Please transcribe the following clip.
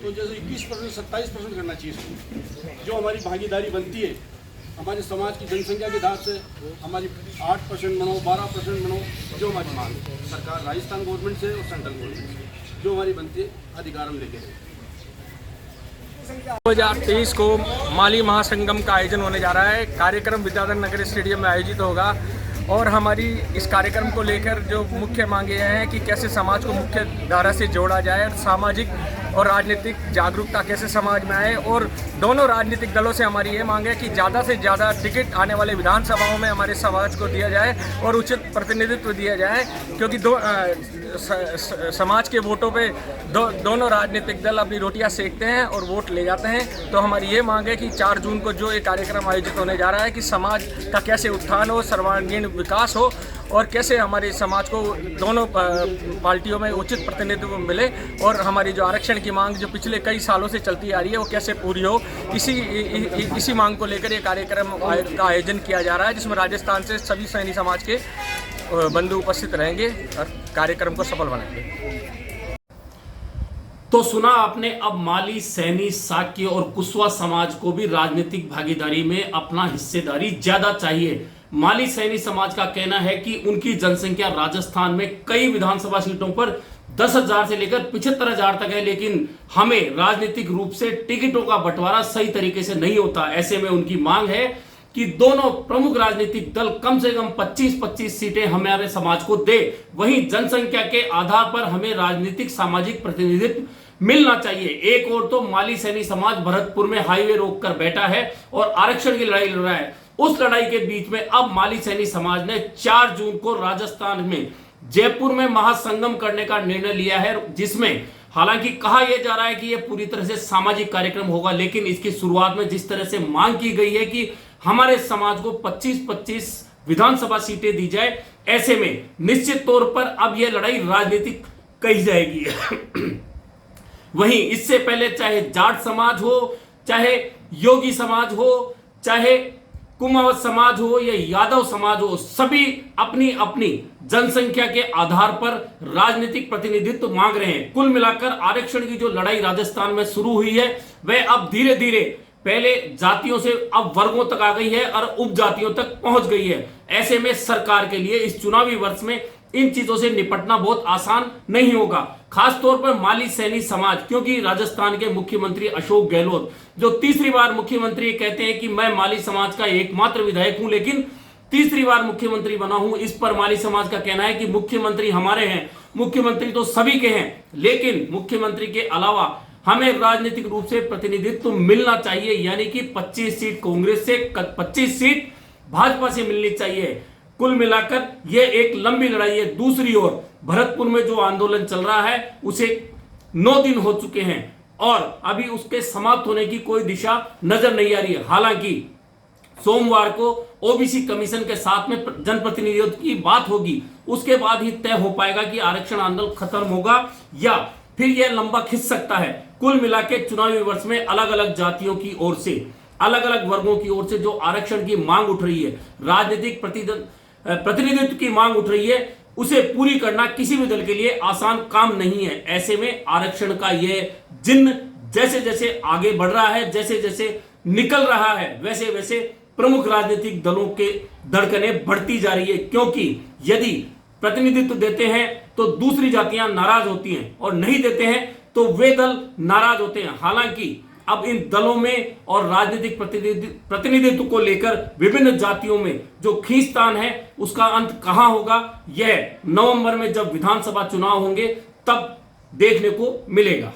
तो जैसे 21% 27% करना चाहिए इसको। जो हमारी भागीदारी बनती है हमारे समाज की जनसंख्या के हिसाब से, हमारी 8% बनो, 12% बनो, जो हमारी मांग है सरकार राजस्थान गवर्नमेंट से और सेंट्रल गवर्नमेंट से जो हमारी बनती है अधिकार हम लेके रहें। 2023 को माली महासंगम का आयोजन होने जा रहा है। कार्यक्रम विद्याधर नगर स्टेडियम में आयोजित होगा और हमारी इस कार्यक्रम को लेकर जो मुख्य मांगे हैं कि कैसे समाज को मुख्य धारा से जोड़ा जाए और सामाजिक और राजनीतिक जागरूकता कैसे समाज में आए। और दोनों राजनीतिक दलों से हमारी ये मांग है कि ज़्यादा से ज़्यादा टिकट आने वाले विधानसभाओं में हमारे समाज को दिया जाए और उचित प्रतिनिधित्व दिया जाए, क्योंकि समाज के वोटों पे दोनों राजनीतिक दल अपनी रोटियां सेकते हैं और वोट ले जाते हैं। तो हमारी ये मांग है कि 4 जून को जो ये कार्यक्रम आयोजित होने जा रहा है कि समाज का कैसे उत्थान हो, सर्वांगीण विकास हो और कैसे हमारे समाज को दोनों पार्टियों में उचित प्रतिनिधित्व मिले और हमारी जो आरक्षण की मांग जो पिछले कई सालों से चलती आ रही है वो कैसे पूरी हो, इसी मांग को लेकर ये कार्यक्रम का आयोजन किया जा रहा है, जिसमें राजस्थान से सभी सैनी समाज के बंधु उपस्थित रहेंगे और कार्यक्रम को सफल बनाएंगे। तो सुना आपने, अब माली, सैनी, साक्य और कुशवा समाज को भी राजनीतिक भागीदारी में अपना हिस्सेदारी ज्यादा चाहिए। माली सैनी समाज का कहना है कि उनकी जनसंख्या राजस्थान में कई विधानसभा सीटों पर 10,000 से लेकर 75,000 तक है, लेकिन हमें राजनीतिक रूप से टिकटों का बंटवारा सही तरीके से नहीं होता। ऐसे में उनकी मांग है कि दोनों प्रमुख राजनीतिक दल कम से कम 25-25 सीटें हमारे समाज को दे। वहीं जनसंख्या के आधार पर हमें राजनीतिक सामाजिक प्रतिनिधित्व मिलना चाहिए। एक और तो माली सैनी समाज भरतपुर में हाईवे रोककर बैठा है और आरक्षण की लड़ाई लड़ रहा है। उस लड़ाई के बीच में अब माली सैनी समाज ने 4 जून को राजस्थान में जयपुर में महासंगम करने का निर्णय लिया है, जिसमें हालांकि कहा यह जा रहा है कि यह पूरी तरह से सामाजिक कार्यक्रम होगा, लेकिन इसकी शुरुआत में जिस तरह से मांग की गई है कि हमारे समाज को 25-25 विधानसभा सीटें दी जाए, ऐसे में निश्चित तौर पर अब यह लड़ाई राजनीतिक कही जाएगी। वहीं इससे पहले चाहे जाट समाज हो, चाहे योगी समाज हो, चाहे कुमावत समाज हो या यादव समाज हो, सभी अपनी अपनी जनसंख्या के आधार पर राजनीतिक प्रतिनिधित्व मांग रहे हैं। कुल मिलाकर आरक्षण की जो लड़ाई राजस्थान में शुरू हुई है वह अब धीरे धीरे पहले जातियों से अब वर्गों तक आ गई है और उपजातियों तक पहुंच गई है। ऐसे में सरकार के लिए इस चुनावी वर्ष में इन चीजों से निपटना बहुत आसान नहीं होगा, खास तौर पर माली सैनी समाज, क्योंकि राजस्थान के मुख्यमंत्री अशोक गहलोत जो तीसरी बार मुख्यमंत्री कहते हैं कि मैं माली समाज का एकमात्र विधायक हूं, लेकिन तीसरी बार मुख्यमंत्री बना हूं। इस पर माली समाज का कहना है कि मुख्यमंत्री हमारे हैं, मुख्यमंत्री तो सभी के हैं, लेकिन मुख्यमंत्री के अलावा हमें राजनीतिक रूप से प्रतिनिधित्व मिलना चाहिए, यानी कि 25 सीट कांग्रेस से 25 सीट भाजपा से मिलनी चाहिए। कुल मिलाकर यह एक लंबी लड़ाई है। दूसरी ओर भरतपुर में जो आंदोलन चल रहा है उसे 9 दिन हो चुके हैं और अभी उसके समाप्त होने की कोई दिशा नजर नहीं आ रही है। हालांकि सोमवार को ओबीसी कमीशन के साथ में जनप्रतिनिधियों की बात होगी, उसके बाद ही तय हो पाएगा कि आरक्षण आंदोलन खत्म होगा या फिर यह लंबा खिंच सकता है। कुल मिला के चुनावी वर्ष में अलग अलग जातियों की ओर से, अलग अलग वर्गों की ओर से जो आरक्षण की मांग उठ रही है, राजनीतिक प्रतिनिधित्व की मांग उठ रही है, उसे पूरी करना किसी भी दल के लिए आसान काम नहीं है। ऐसे में आरक्षण का यह जिन्न जैसे जैसे आगे बढ़ रहा है, जैसे जैसे निकल रहा है, वैसे वैसे प्रमुख राजनीतिक दलों के धड़कनें बढ़ती जा रही है, क्योंकि यदि प्रतिनिधित्व देते हैं तो दूसरी जातियां नाराज होती हैं और नहीं देते हैं तो वे दल नाराज होते हैं। हालांकि अब इन दलों में और राजनीतिक प्रतिनिधित्व को लेकर विभिन्न जातियों में जो खींचतान है उसका अंत कहां होगा, यह नवंबर में जब विधानसभा चुनाव होंगे तब देखने को मिलेगा।